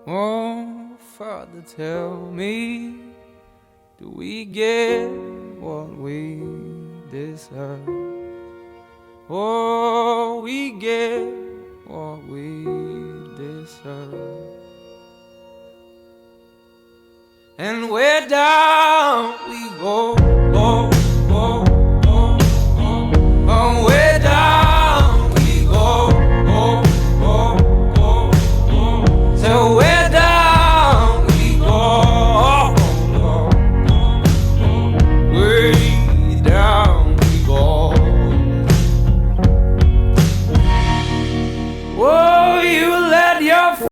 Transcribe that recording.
Oh, Father, tell me, do we get what we deserve? Oh, we get what we deserve. And where